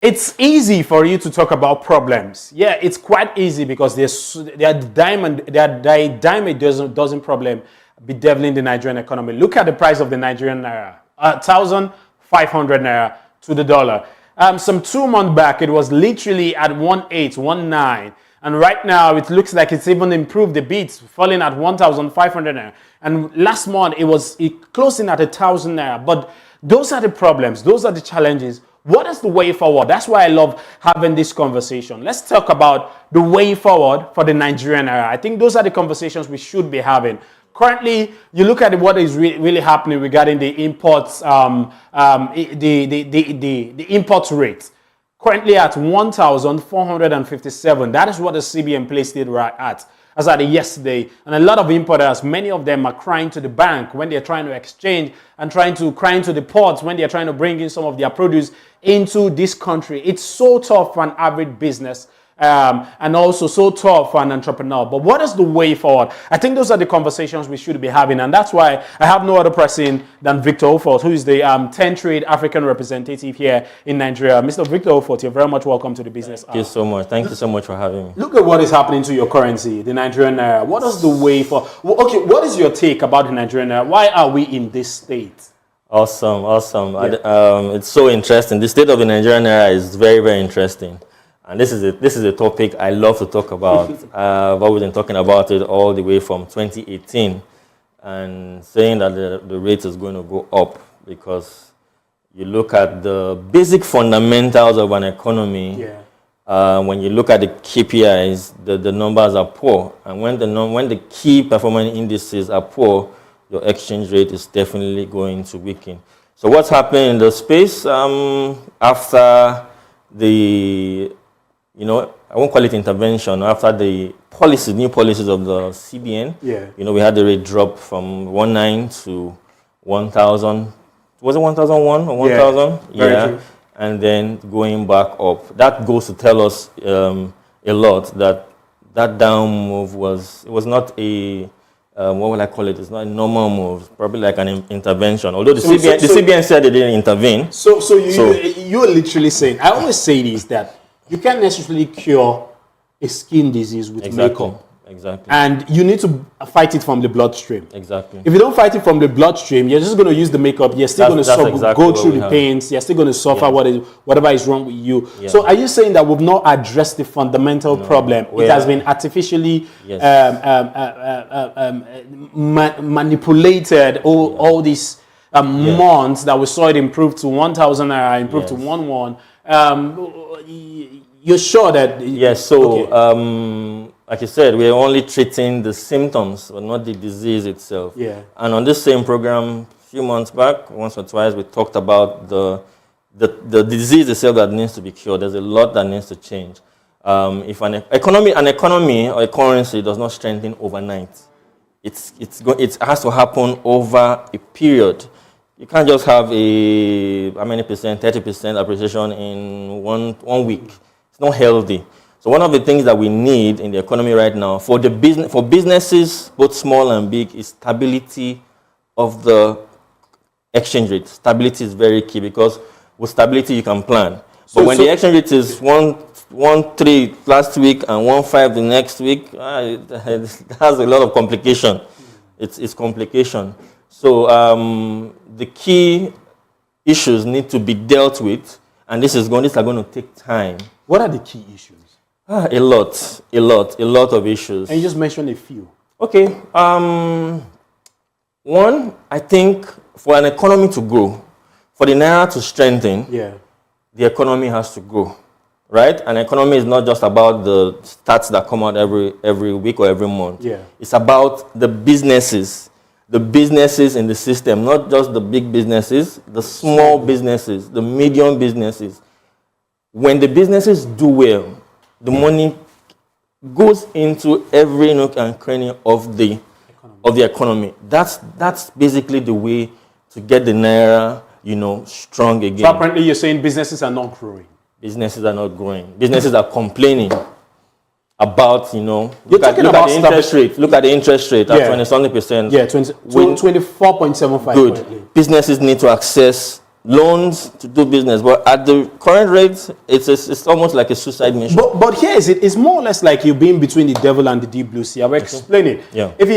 It's easy for you to talk about problems. Yeah, it's quite easy because there are dime a dozen problem bedeviling the Nigerian economy. Look at the price of the Nigerian Naira, 1,500 Naira to the dollar. Some 2 months back, it was literally at 1819. And right now, it looks like it's even improved a bit, falling at 1,500 Naira. And last month, it was closing at 1,000 Naira. But those are the problems. Those are the challenges. What is the way forward? That's why I love having this conversation. Let's talk about the way forward for the Nigerian Naira. I think those are the conversations we should be having. Currently, you look at what is really happening regarding the imports, the import rate. Currently at 1,457. That is what the CBN placed it right at. As at yesterday, and a lot of importers, many of them are crying to the bank when they're trying to exchange and crying to the ports when they're trying to bring in some of their produce into this country. It's so tough for an average business and also so tough for an entrepreneur. But what is the way forward? I think those are the conversations we should be having, and that's why I have no other person than Victor Ufot, who is the 10 Trade African representative here in Nigeria. Mr. Victor Ufot, you're very much welcome to the business. Thank you so much. Thank you so much for having me. Look at what is happening to your currency, the Nigerian Naira. What is the way for? Okay, what is your take about the Nigerian Naira? Why are we in this state? Awesome. Yeah. It's so interesting. The state of the Nigerian Naira is very, very interesting. And this is a topic I love to talk about. I've always been talking about it all the way from 2018 and saying that the rate is going to go up because you look at the basic fundamentals of an economy. Yeah. When you look at the KPIs, the numbers are poor. And when the key performance indices are poor, your exchange rate is definitely going to weaken. So what's happening in the space after the I won't call it intervention, after the new policies of the CBN, we had the rate drop from 19 to 1,000. Was it 1,001 or 1,000? Yeah. And then going back up. That goes to tell us a lot that down move was not a, what will I call it? It's not a normal move, probably like an intervention. Although the CBN said they didn't intervene. So you're literally saying, I always say this, that you can't necessarily cure a skin disease with makeup. Exactly. And you need to fight it from the bloodstream. Exactly. If you don't fight it from the bloodstream, you're just going to use the makeup. You're still going to go through the pains. You're still going to suffer whatever is wrong with you. Yeah. So are you saying that we've not addressed the fundamental problem? It has been artificially manipulated all these months that we saw it improve to 1,000 Naira, improve to 1,1. You're sure that... Yes, so like you said, we're only treating the symptoms, but not the disease itself. Yeah. And on this same program, a few months back, once or twice, we talked about the disease itself that needs to be cured. There's a lot that needs to change. If an economy or a currency does not strengthen overnight, it has to happen over a period. You can't just have a 30% appreciation in one week. It's not healthy. So one of the things that we need in the economy right now for businesses, both small and big, is stability of the exchange rate. Stability is very key because with stability you can plan. But when the exchange rate is 1.3 last week and 1.5 the next week, it has a lot of complication. It's complication. So the key issues need to be dealt with, and these are going to take time. What are the key issues? A lot of issues. And you just mentioned a few. Okay. One, I think for an economy to grow, for the Naira to strengthen, the economy has to grow, right? An economy is not just about the stats that come out every week or every month. Yeah. It's about the businesses in the system, not just the big businesses, the small businesses, the medium businesses. When the businesses do well, the money goes into every nook and cranny of the economy. That's basically the way to get the Naira, strong again. So apparently you're saying businesses are not growing. Businesses are not growing. Businesses are complaining about, look at the interest rate. Look at the interest rate at 20-something%. Yeah, 24.75. Good. Businesses need to access loans to do business. But at the current rate, it's almost like a suicide mission. But here is it. It's more or less like you're being between the devil and the deep blue sea. I will explain it. Yeah. If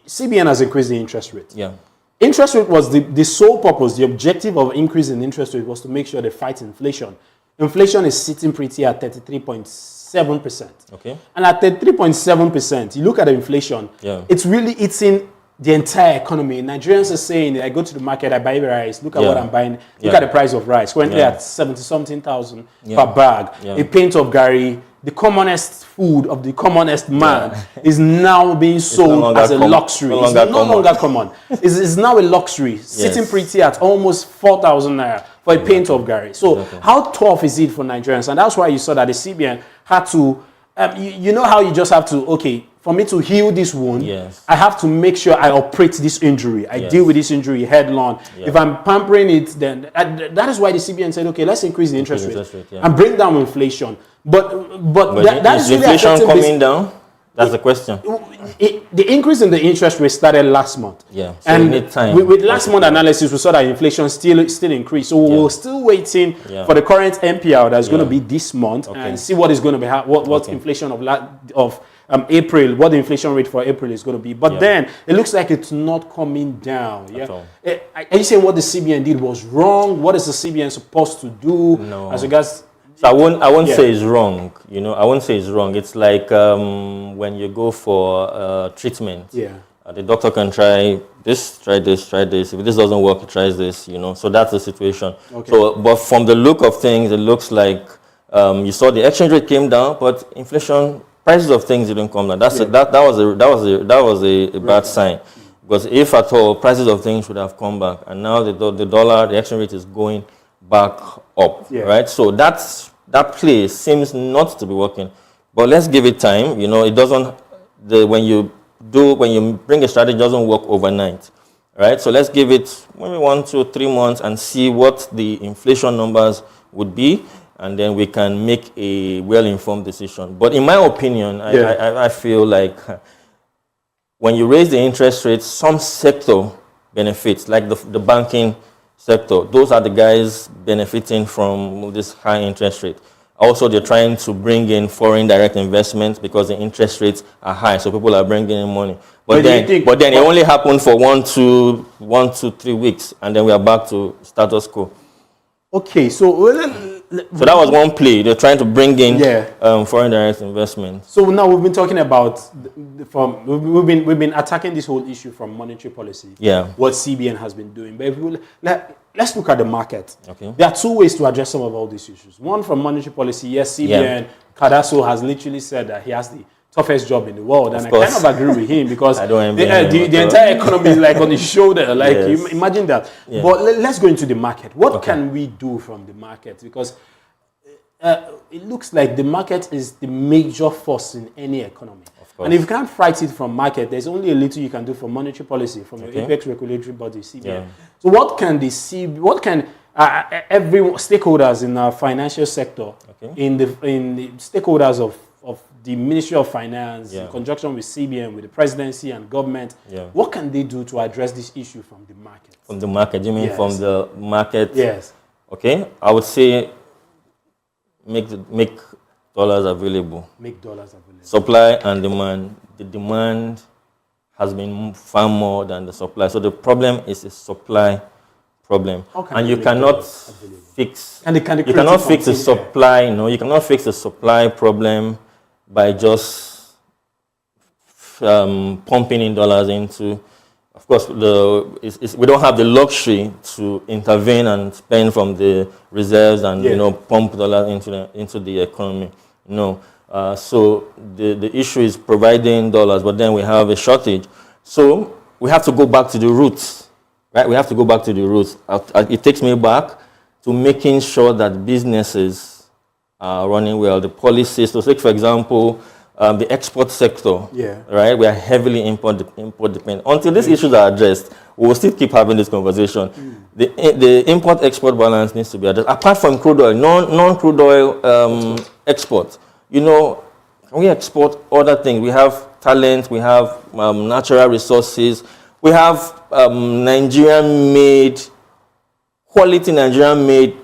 CBN has increased the interest rate. Yeah. Interest rate was the sole purpose, the objective of increasing interest rate was to make sure they fight inflation. Inflation is sitting pretty at 33.7%. Okay. And at 33.7%, you look at the inflation, it's really eating the entire economy. Nigerians are saying, I go to the market, I buy rice, look at what I'm buying, look at the price of rice, currently at 70-something thousand per bag. A pint of gari, the commonest food of the commonest man, is now being sold as a luxury. It's no longer common. It's now a luxury, sitting pretty at almost 4,000 naira for a pint of gari. So how tough is it for Nigerians? And that's why you saw that the CBN had to, you know how you just have to, okay, for me to heal this wound, I have to make sure I operate this injury. I deal with this injury head-on. If I'm pampering it, then that is why the CBN said, okay, let's increase the interest rate and bring down inflation. But that is really inflation coming down? That's the question. The increase in the interest rate started last month. Yeah. So and need time. With last month analysis, we saw that inflation still increased. So we're still waiting for the current MPR that's going to be this month and see what is going to be what inflation of April, what the inflation rate for April is going to be. But then it looks like it's not coming down. Are you saying what the CBN did was wrong? What is the CBN supposed to do? No. As regards, so I won't say it's wrong. You know, I won't say it's wrong. It's like when you go for treatment. The doctor can try this, try this, try this. If this doesn't work, he tries this. You know, so that's the situation. So, but from the look of things, it looks like you saw the exchange rate came down, but inflation. Prices of things didn't come down. That was a bad sign, because if at all prices of things should have come back, and now the dollar, the exchange rate is going back up, right? So that play seems not to be working. But let's give it time. You know, it doesn't. When you bring a strategy, it doesn't work overnight, right? So let's give it maybe 1, 2, 3 months and see what the inflation numbers would be. And then we can make a well-informed decision. But in my opinion, I feel like when you raise the interest rates, some sector benefits, like the banking sector. Those are the guys benefiting from this high interest rate. Also, they're trying to bring in foreign direct investments because the interest rates are high, so people are bringing in money. But then it only happened for 1 to 3 weeks, and then we are back to status quo. Okay, so that was one play. They're trying to bring in foreign direct investment. So now we've been talking about we've been attacking this whole issue from monetary policy. What CBN has been doing. But let's look at the market. There are 2 ways to address some of all these issues. One, from monetary policy. Yes, CBN Kadaso has literally said that he has the toughest job in the world, and I kind of agree with him because the entire economy is like on his shoulder. Like you imagine that. But let's go into the market. What can we do from the market? Because it looks like the market is the major force in any economy. And if you can't fight it from market, there's only a little you can do from monetary policy, from your apex regulatory body, CBN. So what can every stakeholders in our financial sector, in the stakeholders of the Ministry of Finance, in conjunction with CBN, with the presidency and government, what can they do to address this issue from the market? From the market? You mean from the market? Yes. Okay, I would say make dollars available. Make dollars available. Supply and demand. The demand has been far more than the supply. So the problem is a supply problem. And you cannot fix the supply, you cannot fix the supply problem by just pumping in dollars into. Of course, we don't have the luxury to intervene and spend from the reserves and pump dollars into the economy. No. So the issue is providing dollars, but then we have a shortage. So we have to go back to the roots, right? We have to go back to the roots. It takes me back to making sure that businesses are running well. The policies, so take for example, the export sector, right? We are heavily import dependent. Until these issues are addressed, we will still keep having this conversation. The import-export balance needs to be addressed. Apart from crude oil, non-crude oil export, we export other things. We have talent, we have natural resources, we have Nigerian-made quality Nigerian-made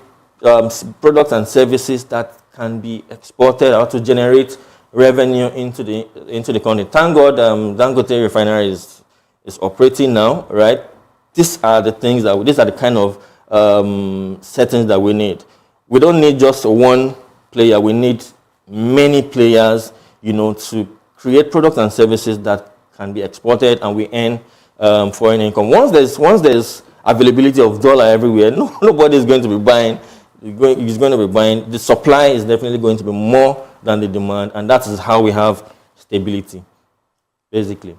products and services that can be exported or to generate revenue into the country. Thank God, Dangote Refinery is operating now, right? These are the things these are the kind of settings that we need. We don't need just one player. We need many players, to create products and services that can be exported and we earn foreign income. Once there's availability of dollar everywhere, nobody is going to be buying. Is going to be buying. The supply is definitely going to be more than the demand, and that is how we have stability, basically.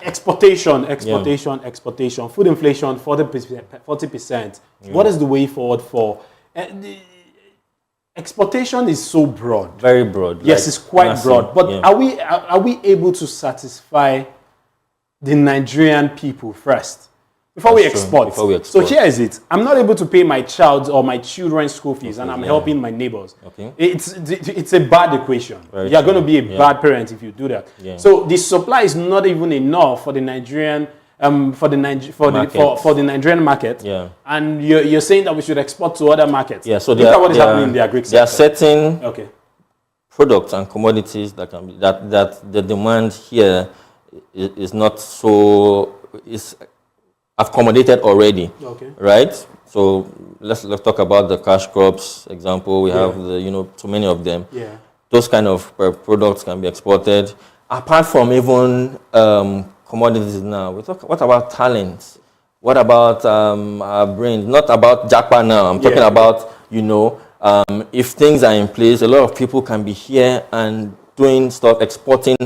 Exportation. Food inflation, 40%. What is the way forward for? Exportation is so broad. Very broad. Yes, it's quite broad. But are we able to satisfy the Nigerian people first before we export? So here is it. I'm not able to pay my child or my children's school fees, and I'm helping my neighbors. Okay. It's a bad equation. You're going to be a bad parent if you do that. Yeah. So the supply is not even enough for the Nigerian for the Nigerian market. Yeah. And you're saying that we should export to other markets. Yeah. So look at what is happening in the agri sector. There are certain products and commodities that can be that the demand here is not so is accommodated already. Okay. Right? So let's talk about the cash crops example. We have so many of them. Yeah. Those kind of products can be exported. Apart from even commodities now, what about talent? What about our brains? Not about Japa now. I'm talking about, if things are in place, a lot of people can be here and doing stuff, exporting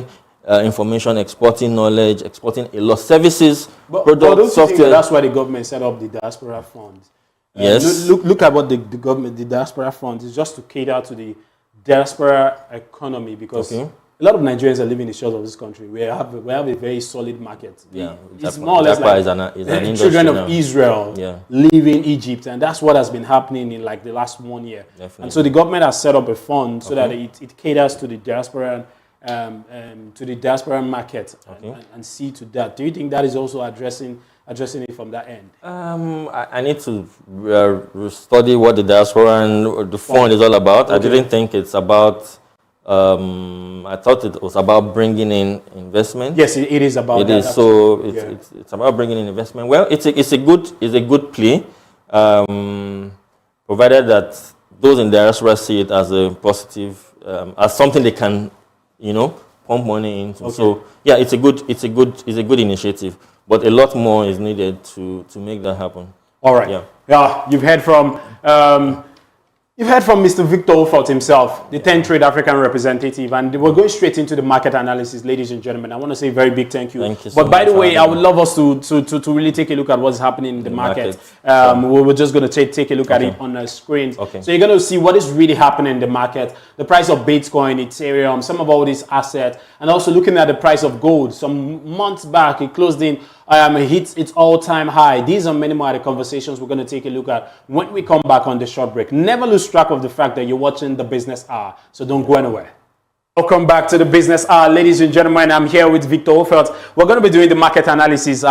information, exporting knowledge, exporting a lot of services, products, software. That's why the government set up the diaspora fund. Yes. Look at what the diaspora fund is, just to cater to the diaspora economy, because a lot of Nigerians are living in the shores of this country. We have a very solid market. Yeah, it's more or less like children of Israel leaving Egypt, and that's what has been happening in like the last 1 year. Definitely. And so the government has set up a fund so that it caters to the diaspora market and see to that. Do you think that is also addressing it from that end? I need to study what the diaspora and the fund is all about. I didn't think it's about. I thought it was about bringing in investment. Yes, it is about that. It is. So it's about bringing in investment. Well, it's a good play, provided that those in diaspora see it as a positive, as something they can, pump money into. Okay. So yeah, it's a good initiative, but a lot more is needed to make that happen. All right. Yeah. You've heard from Mr. Victor Ufot himself, the 10 Trade African representative, and we're going straight into the market analysis, ladies and gentlemen. I want to say a very big thank you. Thank you so much. But by the way, I would love us to really take a look at what's happening in the market. We're just going to take a look at it on the screen. Okay. So you're going to see what is really happening in the market, the price of Bitcoin, Ethereum, some of all these assets, and also looking at the price of gold. Some months back, it closed in, hit its all-time high. These are many more of the conversations we're going to take a look at when we come back on the short break. Never lose track of the fact that you're watching the Business Hour, so don't go anywhere. Welcome back to the Business Hour, ladies and gentlemen. I'm here with Victor Ufot. We're going to be doing the market analysis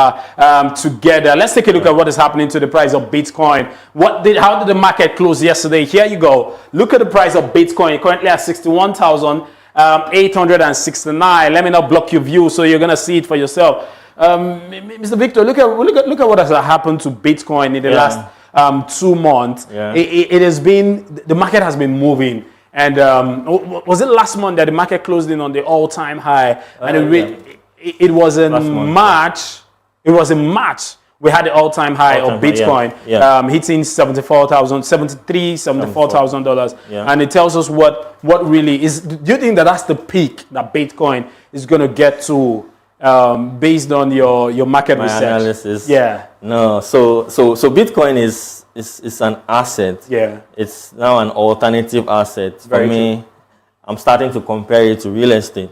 together. Let's take a look at what is happening to the price of Bitcoin. How did the market close yesterday? Here you go. Look at the price of Bitcoin, currently at 61,869. Let me not block your view, so you're going to see it for yourself. Mr. Victor, look at what has happened to Bitcoin in the last 2 months. Yeah. It has been, the market has been moving. And was it last month that the market closed in on the all-time high? And it was in March. It was in March we had the all-time high of Bitcoin, hitting $74,000. And it tells us what really is. Do you think that that's the peak that Bitcoin is going to get to? Based on your market research analysis, no. So Bitcoin is an asset. Yeah, it's now an alternative asset for me. I'm starting to compare it to real estate.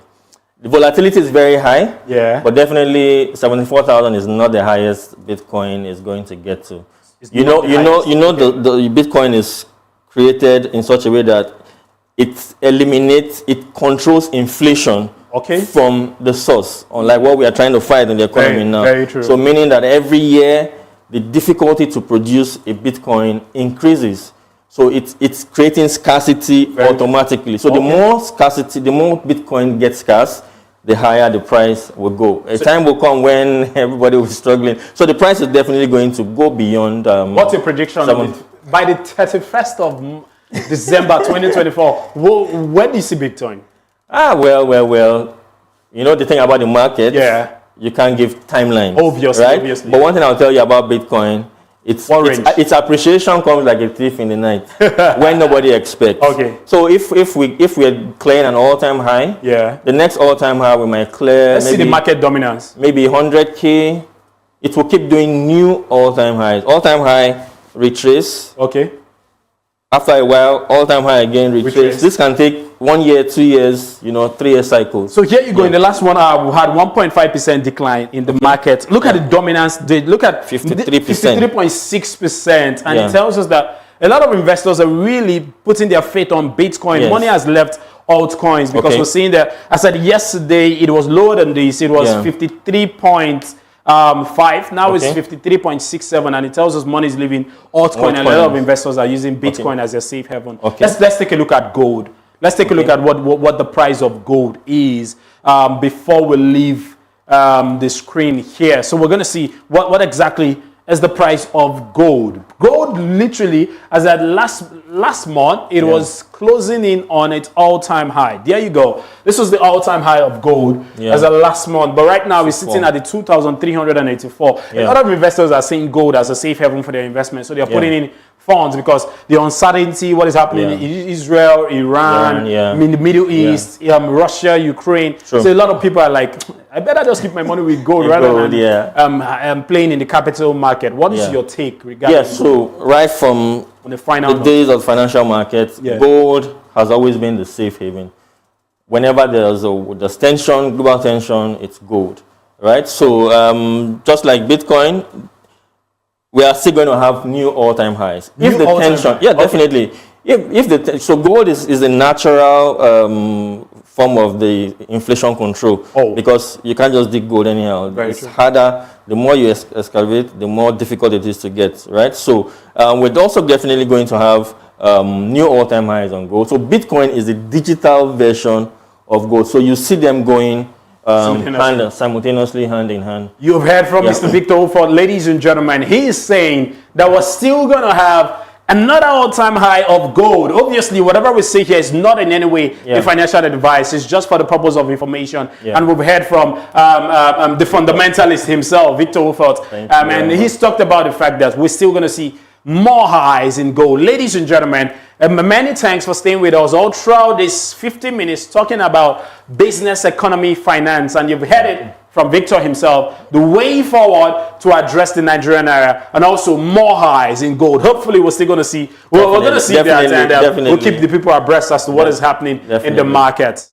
The volatility is very high. Yeah, but definitely 74,000 is not the highest Bitcoin is going to get to. The Bitcoin is created in such a way that it controls inflation. Okay. From the source, unlike what we are trying to fight in the economy now. Very true. So meaning that every year the difficulty to produce a Bitcoin increases. So it's creating scarcity automatically. So the more scarcity, the more Bitcoin gets scarce, the higher the price will go. A time will come when everybody will be struggling. So the price is definitely going to go beyond. What's your prediction? By the 31st of December 2024, where do you see Bitcoin? Well. You know the thing about the market? Yeah. You can't give timelines. Obviously, right? obviously. But one thing I'll tell you about Bitcoin, its appreciation comes like a thief in the night when nobody expects. Okay. So if we're clearing an all-time high, the next all-time high we might clear. Let's see the market dominance. Maybe 100K. It will keep doing new all-time highs. All-time high, retrace. Okay. After a while, all-time high again, retrace. This can take 1 year, 2 years, 3 year cycles. So here you go. In the last 1 hour, we had 1.5% decline in the market. Look at the dominance. Look at 53.6%, and it tells us that a lot of investors are really putting their faith on Bitcoin. Money has left altcoins because we're seeing that. I said yesterday it was lower than this. It was 53.5. Now it's 53.67, and it tells us money is leaving altcoin. And a lot of investors are using Bitcoin as their safe haven. Let's take a look at gold. Let's take a look at what the price of gold is before we leave the screen here. So we're going to see what exactly is the price of gold. Gold literally, as at last month, it was closing in on its all-time high. There you go. This was the all-time high of gold as at last month. But right now, it's sitting at the 2,384. A lot of investors are seeing gold as a safe haven for their investment. So they're putting in funds because the uncertainty, what is happening in Israel, Iran, in the Middle East, Russia, Ukraine. So a lot of people are like, I better just keep my money with gold rather than playing in the capital market. What is your take regarding so right from the days of financial markets, gold has always been the safe haven. Whenever there's tension, global tension, it's gold, right? So just like Bitcoin, we are still going to have new all-time highs. If the tension, definitely. So gold is a natural form of the inflation control because you can't just dig gold anyhow. It's harder. The more you excavate, the more difficult it is to get, right? So we're also definitely going to have new all-time highs on gold. So Bitcoin is a digital version of gold. So you see them going simultaneously, hand in hand. You've heard from Mr. Victor Ufot, ladies and gentlemen. He is saying that we're still going to have another all-time high of gold. Obviously, whatever we say here is not in any way a financial advice. It's just for the purpose of information. And we've heard from the fundamentalist himself, Victor Ufot. And he's talked about the fact that we're still going to see more highs in gold. Ladies and gentlemen, many thanks for staying with us all throughout this 50 minutes talking about business, economy, finance. And you've heard it from Victor himself, the way forward to address the Nigerian Naira, and also more highs in gold. Hopefully, we're still going to see, we're going to see that, and we'll keep the people abreast as to what is happening in the market.